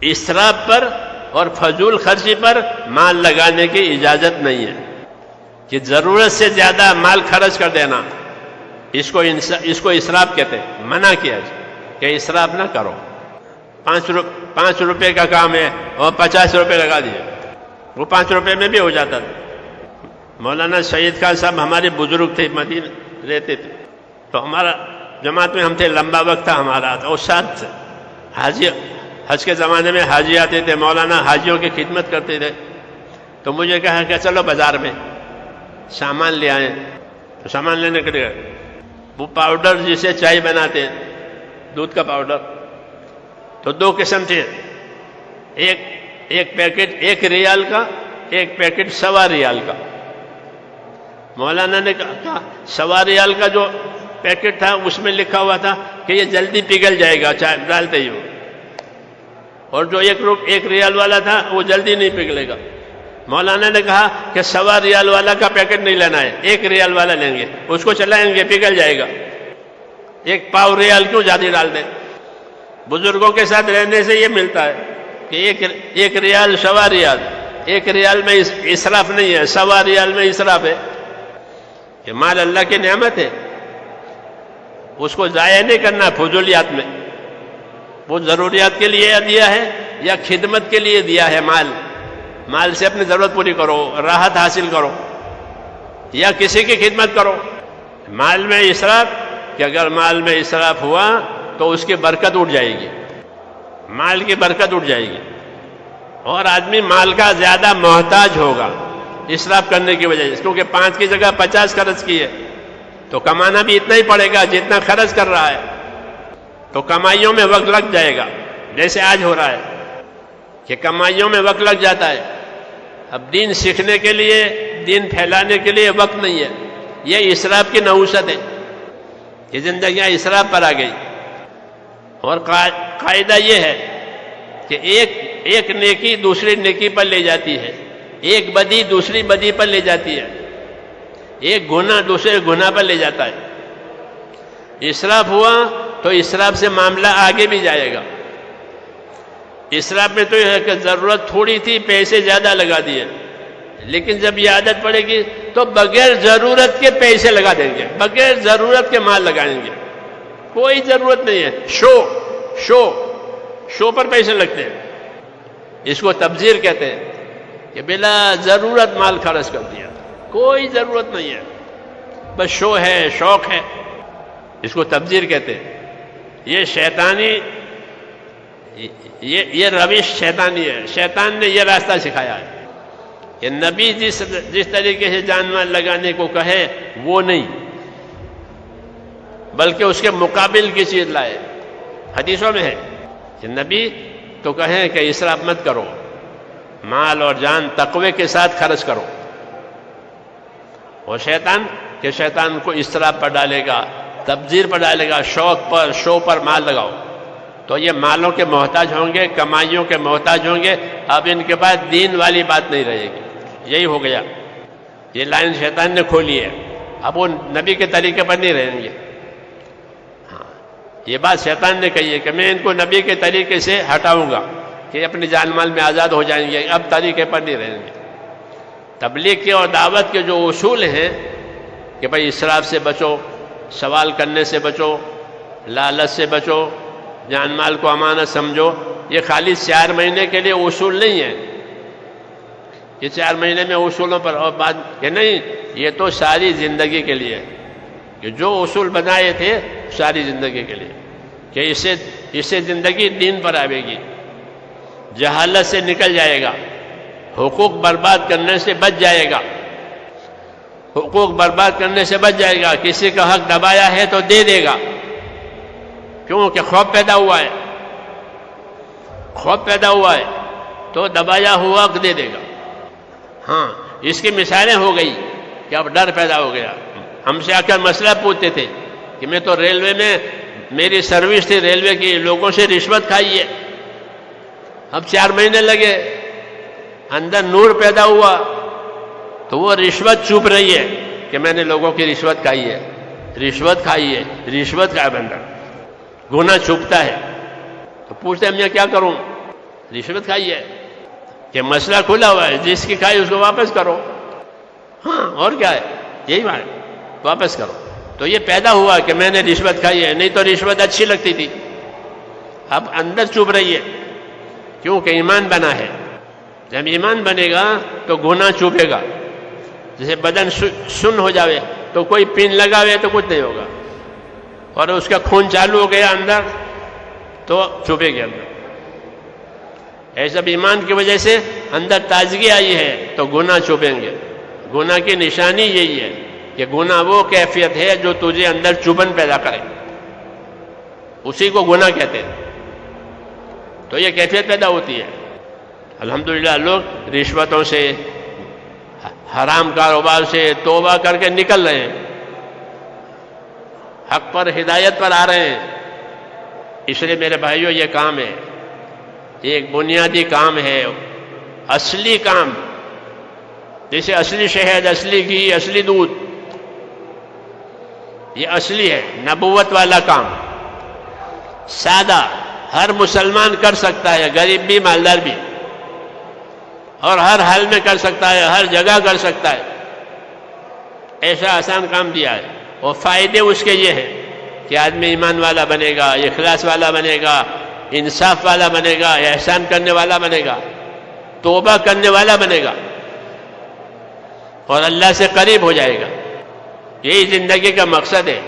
اسراف پر اور فضول خرچی پر مال لگانے کی اجازت نہیں ہے کہ ضرورت سے زیادہ مال خرچ کر دینا، اس کو اسراف کہتے ہیں، منع کیا کہ اسراف نہ کرو۔ 5 روپے کا کام ہے اور 50 روپے لگا دیے، وہ 5 روپے میں بھی ہو جاتا تھا۔ مولانا شہید خان صاحب ہمارے بزرگ تھے، مدینہ رہتے تھے، تو ہمارا جماعت میں ہم تھے، لمبا وقت تھا ہمارا، اور ساتھ حج کے زمانے میں حاجی آتے تھے، مولانا حاجیوں کی خدمت کرتے تھے، تو مجھے کہا کہ چلو بازار میں سامان لے آئیں۔ تو سامان لینے کے لیے وہ پاؤڈر جسے چائے بناتے ہیں، دودھ کا پاؤڈر، تو 2 قسم تھے، ایک پیکٹ 1 ریال کا، ایک پیکٹ 1.25 ریال کا۔ مولانا نے کہا 1.25 ریال کا جو پیکٹ تھا اس میں لکھا ہوا تھا کہ یہ جلدی پگھل جائے گا چائے ڈالتے ہی ہو، اور جو 1 ریال والا تھا وہ جلدی نہیں پگھلے گا۔ مولانا نے کہا کہ 1.25 ریال والا کا پیکٹ نہیں لینا ہے، 1 ریال والا لیں گے، اس کو چلائیں گے پگھل جائے گا، 1 پاؤ ریال کیوں زیادہ ڈال دیں۔ بزرگوں کے ساتھ رہنے سے یہ ملتا ہے کہ 1 ریال 1.25 ریال، 1 ریال میں اسراف نہیں ہے، 1.25 ریال میں اسراف ہے۔ یہ مال اللہ کی نعمت ہے، اس کو ضائع نہیں کرنا فضولیات میں۔ وہ ضروریات کے لیے دیا ہے یا خدمت کے لیے دیا ہے؟ مال سے اپنی ضرورت پوری کرو، راحت حاصل کرو، یا کسی کی خدمت کرو۔ مال میں اسراف، کہ اگر مال میں اسراف ہوا تو اس کی برکت اٹھ جائے گی، مال کی برکت اٹھ جائے گی، اور آدمی مال کا زیادہ محتاج ہوگا اسراف کرنے کی وجہ سے، کیونکہ 5 کی جگہ 50 خرچ کی ہے تو کمانا بھی اتنا ہی پڑے گا جتنا خرچ کر رہا ہے، تو کمائیوں میں وقت لگ جائے گا، جیسے آج ہو رہا ہے کہ کمائیوں میں وقت لگ جاتا ہے۔ اب دین سیکھنے کے لیے، دین پھیلانے کے لیے وقت نہیں ہے، یہ اسراف کی نحوست ہے کہ زندگیاں اسراف پر آ گئی۔ اور قاعدہ یہ ہے کہ ایک نیکی دوسری نیکی پر لے جاتی ہے، ایک بدی دوسری بدی پر لے جاتی ہے، ایک گناہ دوسرے گناہ پر لے جاتا ہے۔ اسراف ہوا تو اسراف سے معاملہ آگے بھی جائے گا۔ اسراف میں تو یہ ہے کہ ضرورت تھوڑی تھی، پیسے زیادہ لگا دیے، لیکن جب یہ عادت پڑے گی تو بغیر ضرورت کے پیسے لگا دیں گے، بغیر ضرورت کے مال لگائیں گے، کوئی ضرورت نہیں ہے، شو پر پیسے لگتے ہیں، اس کو تبذیر کہتے ہیں کہ بلا ضرورت مال خرچ کر دیا، کوئی ضرورت نہیں ہے، بس شو ہے، شوق ہے، اس کو تبذیر کہتے ہیں۔ یہ شیطانی، یہ روش شیطانی ہے، شیطان نے یہ راستہ سکھایا ہے کہ نبی جس طریقے سے جان مال لگانے کو کہے وہ نہیں، بلکہ اس کے مقابل کی چیز لائے۔ حدیثوں میں ہے کہ نبی تو کہیں کہ اسراف مت کرو، مال اور جان تقوی کے ساتھ خرچ کرو، اور شیطان کو اسراف پر ڈالے گا، تبذیر پر ڈالے گا، شوق پر، شو پر مال لگاؤ، تو یہ مالوں کے محتاج ہوں گے، کمائیوں کے محتاج ہوں گے، اب ان کے پاس دین والی بات نہیں رہے گی۔ یہی ہو گیا، یہ لائن شیطان نے کھولی ہے، اب وہ نبی کے طریقے پر نہیں رہیں گے۔ یہ بات شیطان نے کہی ہے کہ میں ان کو نبی کے طریقے سے ہٹاؤں گا کہ اپنی جان مال میں آزاد ہو جائیں گے، اب طریقے پر نہیں رہیں گے۔ تبلیغ کے اور دعوت کے جو اصول ہیں کہ بھائی اسراف سے بچو، سوال کرنے سے بچو، لالچ سے بچو، جان مال کو امانت سمجھو، یہ خالی 4 مہینے کے لیے اصول نہیں ہے، یہ 4 مہینے میں اصولوں پر اور بات کہ نہیں، یہ تو ساری زندگی کے لیے ہے، کہ جو اصول بنائے تھے ساری زندگی کے لیے، کہ اس سے زندگی دین پر آئے گی، جہالت سے نکل جائے گا، حقوق برباد کرنے سے بچ جائے گا، حقوق برباد کرنے سے بچ جائے گا، کسی کا حق دبایا ہے تو دے دے گا، کیونکہ خوف پیدا ہوا ہے، خوف پیدا ہوا ہے تو دبایا ہوا حق دے دے گا۔ ہاں، اس کی مثالیں ہو گئی کہ اب ڈر پیدا ہو گیا۔ ہم سے آ کر مسئلہ پوچھتے تھے کہ میں تو ریلوے میں، میری سروس تھی ریلوے کی، لوگوں سے رشوت کھائی ہے، اب 4 مہینے لگے، اندر نور پیدا ہوا تو وہ رشوت چھپ رہی ہے کہ میں نے لوگوں کی رشوت کھائی ہے، رشوت کھائی ہے، رشوت کا بندہ گناہ چھپتا ہے، تو پوچھتے ہیں میں کیا کروں؟ رشوت کھائی ہے کہ مسئلہ کھلا ہوا ہے، جس کی کھائی اس کو واپس کرو. ہاں اور کیا ہے، یہی بات ہے، واپس کرو. تو یہ پیدا ہوا کہ میں نے رشوت کھائی ہے، نہیں تو رشوت اچھی لگتی تھی، اب اندر چبھ رہی ہے کیونکہ ایمان بنا ہے. جب ایمان بنے گا تو گناہ چبھے گا. جیسے بدن سن ہو جاوے تو کوئی پن لگاوے تو کچھ نہیں ہوگا، اور اس کا خون چالو ہو گیا اندر تو چبھے گا اندر. ایسا ایمان کی وجہ سے اندر تازگی آئی ہے تو گناہ چبھیں گے. گناہ کی نشانی یہی ہے کہ گناہ وہ کیفیت ہے جو تجھے اندر چبھن پیدا کرے، اسی کو گناہ کہتے ہیں. تو یہ کیفیت پیدا ہوتی ہے. الحمدللہ لوگ رشوتوں سے، حرام کاروبار سے توبہ کر کے نکل رہے ہیں، حق پر ہدایت پر آ رہے ہیں. اس لیے میرے بھائیوں یہ کام ہے، ایک بنیادی کام ہے، اصلی کام. جیسے اصلی شہد، اصلی گھی، اصلی دودھ، یہ اصلی ہے، نبوت والا کام. سادہ ہر مسلمان کر سکتا ہے، غریب بھی مالدار بھی، اور ہر حال میں کر سکتا ہے، ہر جگہ کر سکتا ہے. ایسا آسان کام دیا ہے. اور فائدے اس کے یہ ہیں کہ آدمی ایمان والا بنے گا، اخلاص والا بنے گا، انصاف والا بنے گا، احسان کرنے والا بنے گا، توبہ کرنے والا بنے گا، اور اللہ سے قریب ہو جائے گا. یہی زندگی کا مقصد ہے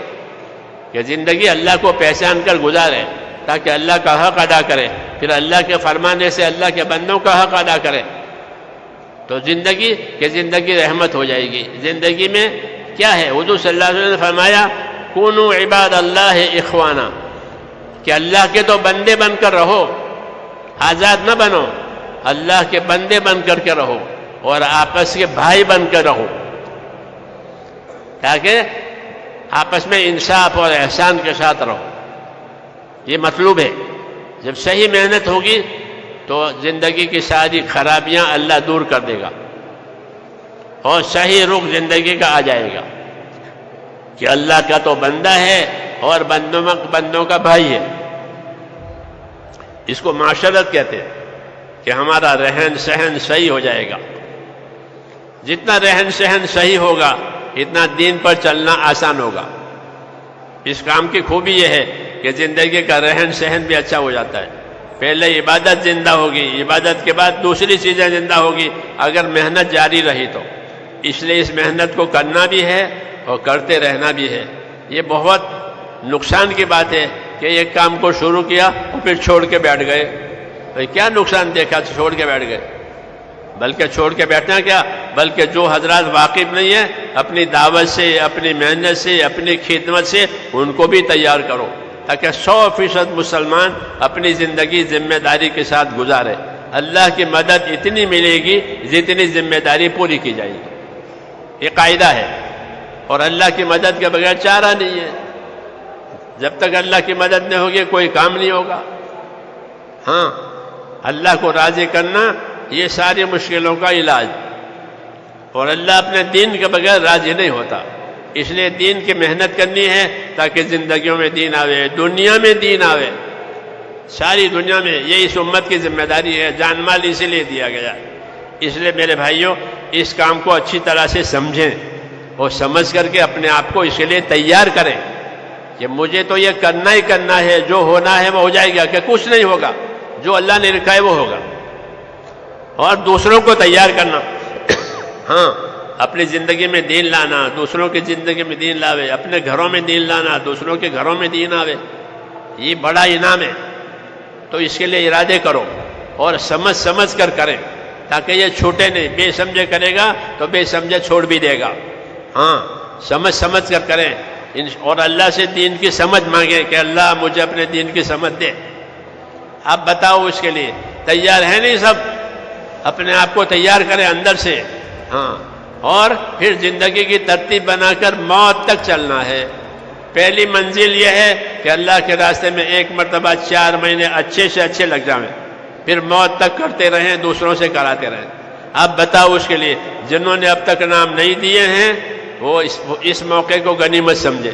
کہ زندگی اللہ کو پہچان کر گزارے تاکہ اللہ کا حق ادا کرے، پھر اللہ کے فرمانے سے اللہ کے بندوں کا حق ادا کرے. تو زندگی رحمت ہو جائے گی. زندگی میں کیا ہے، حضور صلی اللہ علیہ وسلم نے فرمایا کونوا عباد اللہ اخوانا، کہ اللہ کے تو بندے بن کر رہو، آزاد نہ بنو، اللہ کے بندے بن کر کے رہو، اور آپس کے بھائی بن کر رہو، تاکہ آپس میں انصاف اور احسان کے ساتھ رہو. یہ مطلوب ہے. جب صحیح محنت ہوگی تو زندگی کی ساری خرابیاں اللہ دور کر دے گا، اور صحیح رخ زندگی کا آ جائے گا کہ اللہ کا تو بندہ ہے اور بندوں کا بھائی ہے. اس کو معاشرت کہتے ہیں کہ ہمارا رہن سہن صحیح ہو جائے گا. جتنا رہن سہن صحیح ہوگا اتنا دین پر چلنا آسان ہوگا. اس کام کی خوبی یہ ہے کہ زندگی کا رہن سہن بھی اچھا ہو جاتا ہے. پہلے عبادت زندہ ہوگی، عبادت کے بعد دوسری چیزیں زندہ ہوگی اگر محنت جاری رہی تو. اس لیے اس محنت کو کرنا بھی ہے اور کرتے رہنا بھی ہے. یہ بہت نقصان کی بات ہے کہ ایک کام کو شروع کیا اور پھر چھوڑ کے بیٹھ گئے. تو کیا نقصان دیکھا چھوڑ کے بیٹھ گئے؟ بلکہ چھوڑ کے بیٹھنا کیا، بلکہ جو حضرات واقف نہیں ہیں اپنی دعوت سے، اپنی محنت سے، اپنی خدمت سے ان کو بھی تیار کرو تاکہ 100% مسلمان اپنی زندگی ذمہ داری کے ساتھ گزارے. اللہ کی مدد اتنی ملے گی جتنی ذمہ داری پوری کی جائے گی. یہ قاعدہ ہے. اور اللہ کی مدد کے بغیر چارہ نہیں ہے. جب تک اللہ کی مدد نہیں ہوگی کوئی کام نہیں ہوگا. ہاں، اللہ کو راضی کرنا یہ ساری مشکلوں کا علاج. اور اللہ اپنے دین کے بغیر راضی نہیں ہوتا. اس لیے دین کی محنت کرنی ہے تاکہ زندگیوں میں دین آوے، دنیا میں دین آوے. ساری دنیا میں یہ اس امت کی ذمہ داری ہے. جان مال اسی لیے دیا گیا. اس لیے میرے بھائیوں اس کام کو اچھی طرح سے سمجھیں اور سمجھ کر کے اپنے آپ کو اس کے لیے تیار کریں کہ مجھے تو یہ کرنا ہی کرنا ہے، جو ہونا ہے وہ ہو جائے گا، کہ کچھ نہیں ہوگا، جو اللہ نے لکھا ہے وہ ہوگا. اور دوسروں کو تیار کرنا. ہاں، اپنی زندگی میں دین لانا، دوسروں کی زندگی میں دین لاوے، اپنے گھروں میں دین لانا، دوسروں کے گھروں میں دین آوے، یہ بڑا انعام ہے. تو اس کے لیے ارادے کرو اور سمجھ کر کریں تاکہ یہ چھوٹے نہیں. بے سمجھے کرے گا تو بے سمجھے چھوڑ بھی دے گا. ہاں، سمجھ کر کریں اور اللہ سے دین کی سمجھ مانگیں کہ اللہ مجھے اپنے دین کی سمجھ دے. آپ بتاؤ اس کے لیے تیار ہیں نہیں سب؟ اپنے آپ کو تیار کریں اندر سے. ہاں، اور پھر زندگی کی ترتیب بنا کر موت تک چلنا ہے. پہلی منزل یہ ہے کہ اللہ کے راستے میں ایک مرتبہ 4 مہینے اچھے سے اچھے لگ جائیں، پھر موت تک کرتے رہیں، دوسروں سے کراتے رہیں. اب بتاؤ اس کے لیے جنہوں نے اب تک نام نہیں دیے ہیں وہ اس موقع کو غنیمت سمجھے.